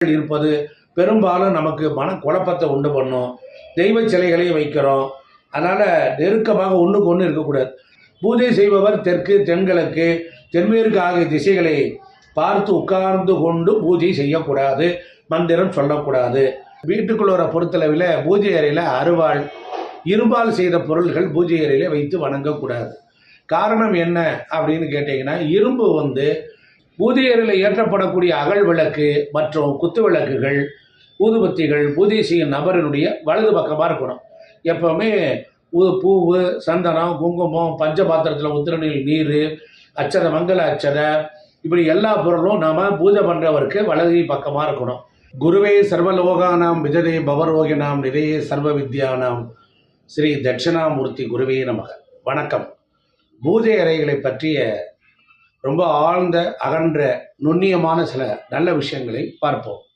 இருப்பது பெரும்பாலும் நமக்கு மன குழப்பத்தை உண்டு பண்ணும். தெய்வ சிலைகளையும் வைக்கிறோம். அதனால் நெருக்கமாக ஒன்றுக்கு ஒன்று இருக்கக்கூடாது. பூஜை செய்பவர் தெற்கு, தென்கிழக்கு, தென்மேற்கு ஆகிய திசைகளை பார்த்து உட்கார்ந்து கொண்டு பூஜை செய்யக்கூடாது. மந்திரம் சொல்லக்கூடாது. வீட்டுக்குள்ள பொறுத்தளவில் பூஜை அறையில் அருவாள், இரும்பால் செய்த பொருள்கள் பூஜை அறையில் வைத்து வணங்கக்கூடாது. காரணம் என்ன அப்படின்னு கேட்டிங்கன்னா, இரும்பு பூஜை அறையில் ஏற்றப்படக்கூடிய அகல் விளக்கு மற்றும் குத்து விளக்குகள், ஊதுபத்திகள் பூஜை செய்யும் நபரினுடைய வலது பக்கமாக இருக்கணும். எப்போவுமே பூவு, சந்தனம், குங்குமம், பஞ்ச பாத்திரத்தில் உத்திரநீர் நீர், அச்சதை, மங்கள அச்சதை, இப்படி எல்லா பொருளும் நாம் பூஜை பண்ணுறவருக்கு வலது பக்கமாக இருக்கணும். குருவே சர்வலோகானாம் விஜதே பவரோகினாம் நிதையே சர்வ வித்யானாம் ஸ்ரீ தட்சிணாமூர்த்தி குருவே நமக. வணக்கம். பூஜை அறைகளை பற்றிய ரொம்ப ஆழ்ந்த, அகன்ற, நுண்ணியமான சில நல்ல விஷயங்களை பார்ப்போம்.